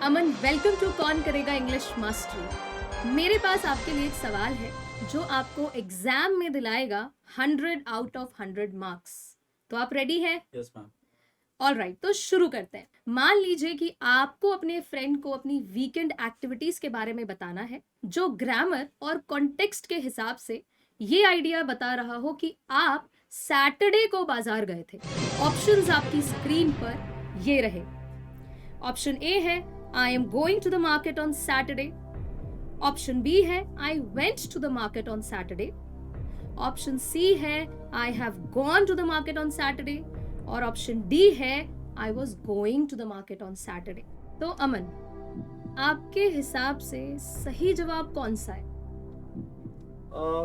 Aman, welcome to कौन करेगा English mastery. मेरे पास आपके लिए एक सवाल है जो आपको एग्जाम में दिलाएगा 100 आउट ऑफ 100 मार्क्स। तो आप रेडी हैं? Yes ma'am. ऑलराइट, तो शुरू करते हैं। मान लीजिए कि आपको अपने फ्रेंड को अपनी वीकेंड एक्टिविटीज के बारे में बताना है जो ग्रामर और कॉन्टेक्स्ट के हिसाब से ये आइडिया बता रहा हो कि आप सैटरडे को बाजार गए थे। ऑप्शंस आपकी स्क्रीन पर ये रहे। ऑप्शन ए है I am going to the market on Saturday. Option B है I went to the market on Saturday. Option C है I have gone to the market on Saturday. और option D है I was going to the market on Saturday. तो अमन, आपके हिसाब से सही जवाब कौन सा है?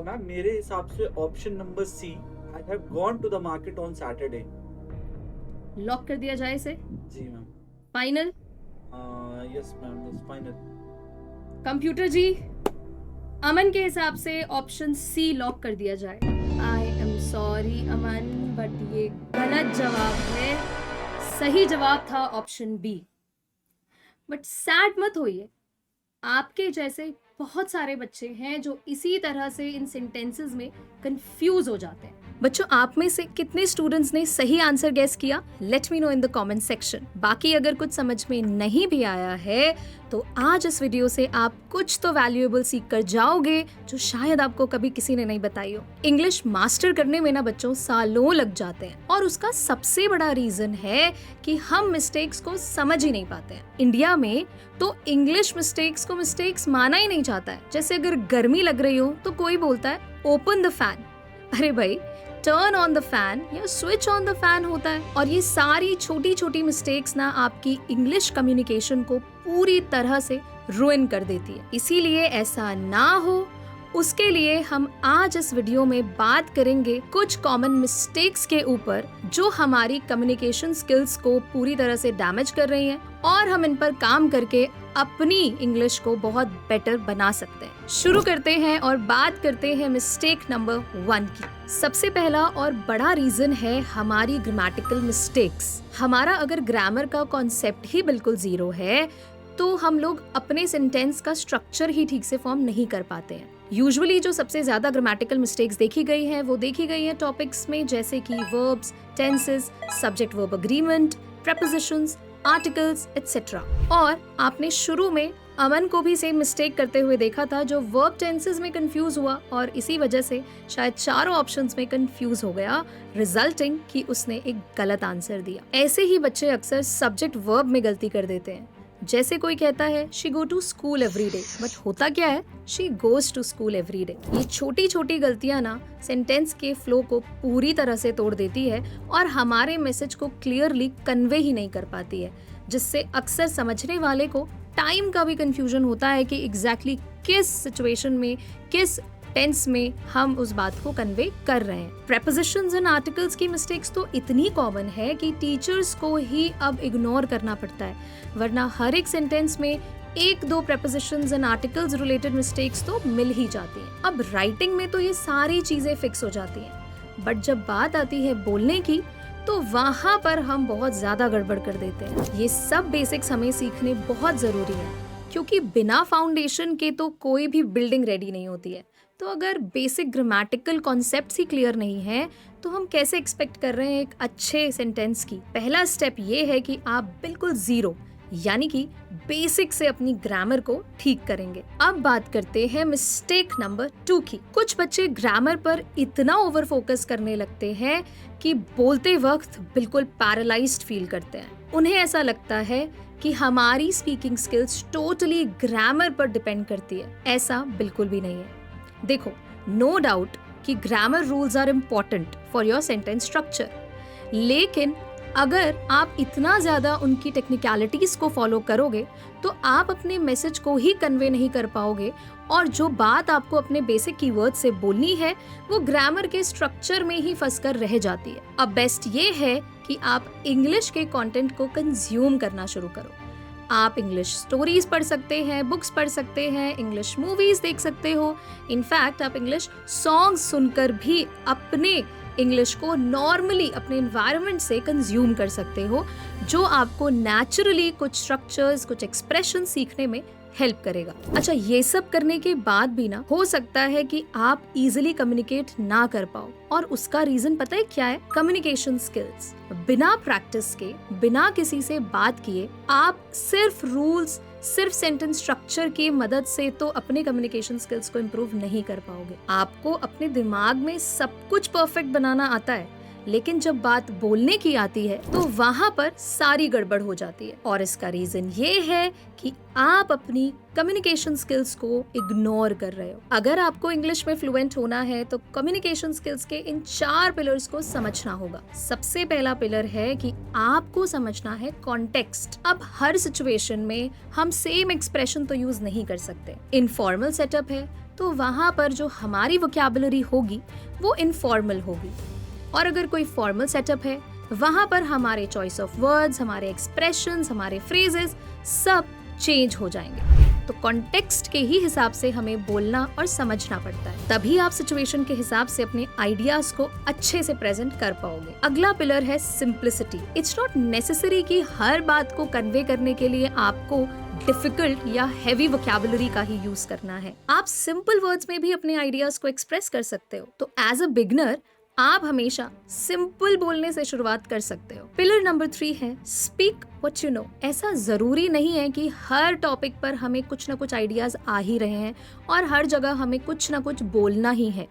मैम मेरे हिसाब से option number C, I have gone to the market on Saturday. Lock कर दिया जाए इसे? जी ma'am. Final? Yes ma'am, it's final. Computer ji, Aman के हिसाब से ऑप्शन सी लॉक कर दिया जाए। I am sorry Aman, but ये गलत जवाब है। सही जवाब था ऑप्शन बी। बट सैड मत होइए, आपके जैसे बहुत सारे बच्चे हैं जो इसी तरह से इन सेंटेंसेस में कंफ्यूज हो जाते हैं। बच्चों, आप में से कितने स्टूडेंट्स ने सही आंसर गेस किया? Let me know in the comment section. बाकी अगर कुछ समझ में नहीं भी आया है तो आज इस वीडियो से आप कुछ तो वैल्यूएबल सीख कर जाओगे जो शायद आपको कभी किसी ने नहीं बताई हो। इंग्लिश मास्टर करने में ना बच्चों सालों लग जाते हैं और उसका सबसे बड़ा रीजन है कि हम मिस्टेक्स को समझ ही नहीं पाते हैं। इंडिया में तो इंग्लिश मिस्टेक्स को मिस्टेक्स माना ही नहीं जाता है। जैसे अगर गर्मी लग रही हो तो कोई बोलता है ओपन द फैन। अरे भाई, टर्न ऑन द फैन या स्विच ऑन द फैन होता है। और ये सारी छोटी छोटी मिस्टेक्स ना आपकी इंग्लिश कम्युनिकेशन को पूरी तरह से रुइन कर देती है। इसीलिए ऐसा ना हो उसके लिए हम आज इस वीडियो में बात करेंगे कुछ कॉमन मिस्टेक्स के ऊपर जो हमारी कम्युनिकेशन स्किल्स को पूरी तरह से डैमेज कर रही हैं और हम इन पर काम करके अपनी इंग्लिश को बहुत बेटर बना सकते हैं। शुरू करते हैं और बात करते हैं मिस्टेक नंबर 1 की। सबसे पहला और बड़ा रीजन है हमारी ग्रामेटिकल मिस्टेक्स। हमारा अगर ग्रामर का कॉन्सेप्ट ही बिल्कुल जीरो है तो हम लोग अपने सेंटेंस का स्ट्रक्चर ही ठीक से फॉर्म नहीं कर पाते हैं। यूजुअली जो सबसे ज्यादा ग्रामेटिकल मिस्टेक्स देखी गई हैं वो देखी गई हैं टॉपिक्स में, जैसे कि verbs, tenses, subject verb agreement, prepositions, articles etcetera. और आपने शुरू में अमन को भी सेम मिस्टेक करते हुए देखा था जो वर्ब टेंसेस में कंफ्यूज हुआ और इसी वजह से शायद चारों ऑप्शंस में कंफ्यूज हो गया, रिजल्टिंग कि उसने एक गलत आंसर दिया। ऐसे ही बच्चे अक्सर सब्जेक्ट वर्ब में गलती कर देते हैं। जैसे कोई कहता है she go to school every day, but होता क्या है she goes to school every day. ये छोटी छोटी गलतियां ना सेंटेंस के फ्लो को पूरी तरह से तोड़ देती है और हमारे मैसेज को क्लियरली कन्वे ही नहीं कर पाती है, जिससे अक्सर समझने वाले को टाइम का भी कंफ्यूजन होता है कि एग्जैक्टली किस सिचुएशन में, किस टेंस में हम उस बात को कन्वे कर रहे हैं। प्रेपोजिशंस एंड आर्टिकल्स की मिस्टेक्स तो इतनी कॉमन है कि टीचर्स को ही अब इग्नोर करना पड़ता है, वरना हर एक सेंटेंस में 1-2 prepositions and articles related mistakes तो मिल ही जाती हैं। अब राइटिंग में तो ये सारी चीजें फिक्स हो जाती हैं, बट जब बात आती है बोलने की तो वहां पर हम बहुत ज्यादा गड़बड़ कर देते हैं। ये सब बेसिक्स हमें सीखने बहुत जरूरी है, क्योंकि बिना फाउंडेशन के तो कोई भी बिल्डिंग रेडी नहीं होती है। तो अगर बेसिक ग्रामेटिकल कॉन्सेप्ट्स ही क्लियर नहीं है तो हम कैसे एक्सपेक्ट कर रहे हैं एक अच्छे सेंटेंस की? पहला स्टेप ये है कि आप बिल्कुल जीरो यानी कि बेसिक से अपनी ग्रामर को ठीक करेंगे। अब बात करते हैं मिस्टेक नंबर 2 की। कुछ बच्चे ग्रामर पर इतना ओवर फोकस करने लगते हैं कि बोलते वक्त बिल्कुल पैरालाइज्ड फील करते हैं। उन्हें ऐसा लगता है कि हमारी स्पीकिंग स्किल्स टोटली ग्रामर पर डिपेंड करती है। ऐसा बिल्कुल भी नहीं है। देखो, नो डाउट कि grammar rules are important for your sentence structure, लेकिन अगर आप इतना ज्यादा उनकी टेक्निकलिटीज को फॉलो करोगे तो आप अपने मैसेज को ही कन्वे नहीं कर पाओगे और जो बात आपको अपने बेसिक कीवर्ड से बोलनी है वो ग्रामर के स्ट्रक्चर में ही फंसकर रह जाती है। अब बेस्ट ये है कि आप इंग्लिश के कंटेंट को कंज्यूम करना शुरू करो। आप इंग्लिश स्टोरीज पढ़ सकते हैं, बुक्स पढ़ सकते हैं, इंग्लिश मूवीज देख सकते हो। इनफैक्ट आप इंग्लिश सॉन्ग्स सुनकर भी अपने इंग्लिश को नॉर्मली अपने एनवायरनमेंट से कंज्यूम कर सकते हो, जो आपको नेचुरली कुछ स्ट्रक्चर्स, कुछ एक्सप्रेशन सीखने में हेल्प करेगा। अच्छा, ये सब करने के बाद भी ना हो सकता है कि आप इजीली कम्युनिकेट ना कर पाओ, और उसका रीजन पता है क्या है? Communication skills. बिना प्रैक्टिस के, बिना किसी से बात किए आप सिर्फ रूल्स, सिर्फ सेंटेंस स्ट्रक्चर की मदद से तो अपने कम्युनिकेशन स्किल्स को इम्प्रूव नहीं कर पाओगे। आपको अपने दिमाग में सब कुछ परफेक्ट बनाना आता है, लेकिन जब बात बोलने की आती है तो वहाँ पर सारी गड़बड़ हो जाती है। और इसका रीजन ये है कि आप अपनी कम्युनिकेशन स्किल्स को इग्नोर कर रहे हो। अगर आपको इंग्लिश में फ्लुएंट होना है तो कम्युनिकेशन स्किल्स के इन 4 पिलर्स को समझना होगा। सबसे पहला पिलर है कि आपको समझना है कॉन्टेक्स्ट। अब हर सिचुएशन में हम सेम एक्सप्रेशन तो यूज नहीं कर सकते। इनफॉर्मल सेटअप है तो वहाँ पर जो हमारी वोकैबुलरी होगी वो इनफॉर्मल होगी, और अगर कोई फॉर्मल सेटअप है वहाँ पर हमारे चॉइस ऑफ वर्ड्स, हमारे एक्सप्रेशंस, हमारे फ्रेजेस सब चेंज हो जाएंगे। तो कॉन्टेक्स्ट के ही हिसाब से हमें बोलना और समझना पड़ता है, तभी आप सिचुएशन के हिसाब से अपने आइडियाज को अच्छे से प्रेजेंट कर पाओगे। अगला पिलर है सिंप्लिसिटी। इट्स नॉट नेसेसरी कि हर बात को कन्वे करने के लिए आपको डिफिकल्ट या हेवी वोकैबुलरी का ही यूज करना है। आप सिंपल वर्ड्स में भी अपने आइडियाज को एक्सप्रेस कर सकते हो। तो एज अ बिगनर आप हमेशा सिंपल बोलने से शुरुआत कर सकते हो। पिलर नंबर 3 है स्पीक व्हाट यू नो। ऐसा जरूरी नहीं है कि हर टॉपिक पर हमें कुछ ना कुछ आइडियाज आ ही रहे हैं और हर जगह हमें कुछ ना कुछ बोलना ही है।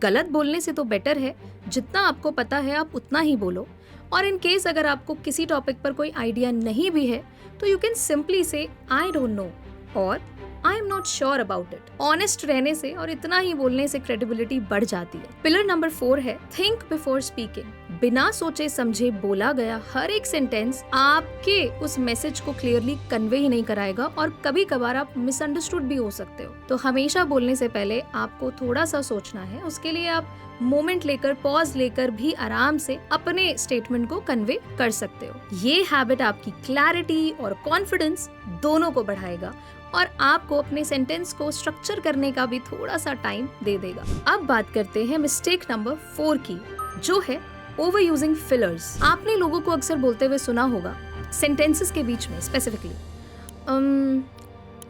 गलत बोलने से तो बेटर है जितना आपको पता है आप उतना ही बोलो। और इन केस अगर आपको किसी टॉपिक पर कोई आइडिया नहीं भी है तो यू कैन सिंपली से आई डोंट नो और I am not sure about it. Honest रहने से और इतना ही बोलने से क्रेडिबिलिटी बढ़ जाती है। पिलर नंबर 4 है थिंक बिफोर स्पीकिंग। बिना सोचे समझे बोला गया हर एक सेंटेंस आपके उस मैसेज को क्लियरली कन्वे ही नहीं कराएगा, और कभी कभार आप मिसअंडरस्टूड भी हो सकते हो। तो हमेशा बोलने से पहले आपको थोड़ा सा सोचना है। उसके लिए आप मोमेंट लेकर, पॉज लेकर भी आराम से अपने स्टेटमेंट को कन्वे कर सकते हो। ये हैबिट आपकी क्लैरिटी और कॉन्फिडेंस दोनों को बढ़ाएगा और आपको अपने सेंटेंस को स्ट्रक्चर करने का भी थोड़ा सा टाइम दे देगा। अब बात करते हैं मिस्टेक नंबर 4 की, जो है ओवर यूजिंग फिलर्स। आपने लोगों को अक्सर बोलते हुए सुना होगा सेंटेंसेस के बीच में स्पेसिफिकली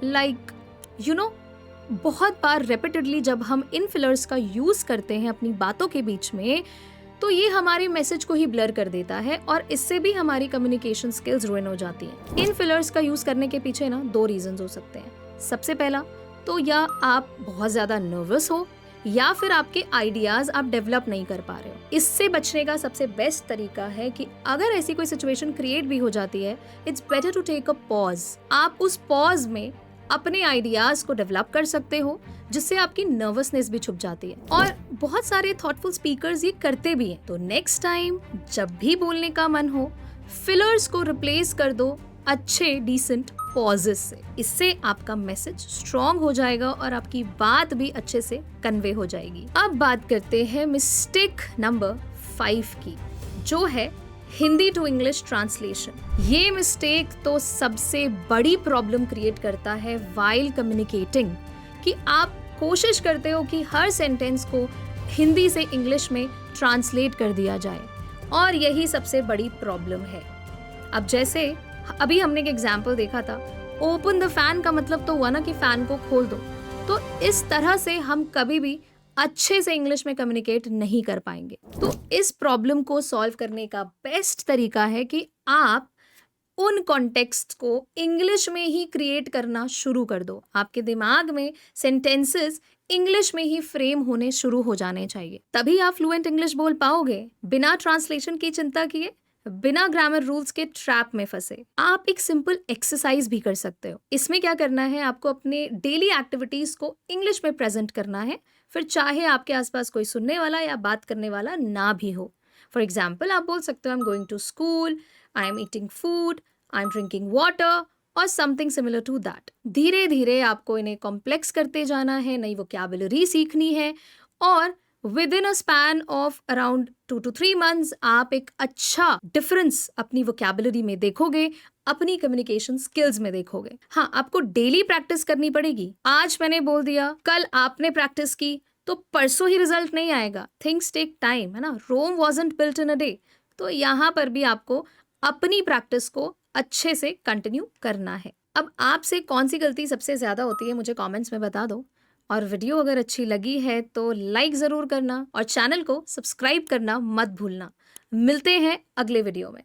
लाइक यू नो। बहुत बार रेपिटेडली जब हम इन फिलर्स का यूज करते हैं अपनी बातों के बीच में तो ये हमारे मैसेज को ही ब्लर कर देता है और इससे भी हमारी कम्युनिकेशन स्किल्स रुइन हो जाती हैं। इन फिलर्स का यूज करने के पीछे ना 2 रीजंस हो सकते हैं। सबसे पहला तो या आप बहुत ज्यादा नर्वस हो या फिर आपके आइडियाज आप डेवलप नहीं कर पा रहे हो। इससे बचने का सबसे बेस्ट तरीका है कि अगर ऐसी कोई सिचुएशन क्रिएट भी हो जाती है, it's better to take a pause. आप उस पॉज में अपने आइडियाज को डेवलप कर सकते हो, जिससे आपकी नर्वसनेस भी छुप जाती है। और बहुत सारे थॉटफुल स्पीकर्स ये करते भी हैं। तो नेक्स्ट टाइम जब भी बोलने का मन हो, फिलर्स को रिप्लेस कर दो अच्छे डिसेंट पॉजेस से। इससे आपका मैसेज स्ट्रॉन्ग हो जाएगा और आपकी बात भी अच्छे से कन्वे हो जाएगी। अब बात करते हैं मिस्टेक नंबर 5 की, जो है हिंदी टू इंग्लिश ट्रांसलेशन। ये मिस्टेक तो सबसे बड़ी प्रॉब्लम क्रिएट करता है वाइल कम्युनिकेटिंग, कि आप कोशिश करते हो कि हर सेंटेंस को हिंदी से इंग्लिश में ट्रांसलेट कर दिया जाए, और यही सबसे बड़ी प्रॉब्लम है। अब जैसे अभी हमने एक एग्जाम्पल देखा था, ओपन द फैन का मतलब तो हुआ ना कि फैन को खोल दो। तो इस तरह से हम कभी भी अच्छे से इंग्लिश में कम्युनिकेट नहीं कर पाएंगे। तो इस प्रॉब्लम को सॉल्व करने का बेस्ट तरीका है कि आप उन कॉन्टेक्स्ट को इंग्लिश में ही क्रिएट करना शुरू कर दो। आपके दिमाग में सेंटेंसेस इंग्लिश में ही फ्रेम होने शुरू हो जाने चाहिए, तभी आप फ्लुएंट इंग्लिश बोल पाओगे, बिना ट्रांसलेशन की चिंता किए, बिना ग्रामर रूल्स के ट्रैप में फंसे। आप एक सिंपल एक्सरसाइज भी कर सकते हो। इसमें क्या करना है, आपको अपने डेली एक्टिविटीज को इंग्लिश में प्रेजेंट करना है, फिर चाहे आपके आसपास कोई सुनने वाला या बात करने वाला ना भी हो। फॉर एग्जाम्पल आप बोल सकते हो I am going to school, I am eating food, I am drinking water और समथिंग सिमिलर टू दैट। धीरे धीरे आपको इन्हें कॉम्प्लेक्स करते जाना है, नई वोकैबुलरी सीखनी है, और with in a span of around 2 to 3 months आप एक अच्छा डिफरेंस अपनी वोकैबुलरी में देखोगे, अपनी कम्युनिकेशन स्किल्स में देखोगे। हाँ, आपको डेली प्रैक्टिस करनी पड़ेगी। आज मैंने बोल दिया, कल आपने प्रैक्टिस की, तो तो परसों ही रिजल्ट नहीं आएगा। थिंग्स टेक टाइम, है ना। Rome wasn't built in a day. तो यहाँ पर भी आपको अपनी प्रैक्टिस को अच्छे से कंटिन्यू करना है। अब आपसे कौन सी गलती सबसे ज़्यादा होती है मुझे कमेंट्स में बता दो। और वीडियो अगर अच्छी लगी है तो लाइक ज़रूर करना और चैनल को सब्सक्राइब करना मत भूलना। मिलते हैं अगले वीडियो में।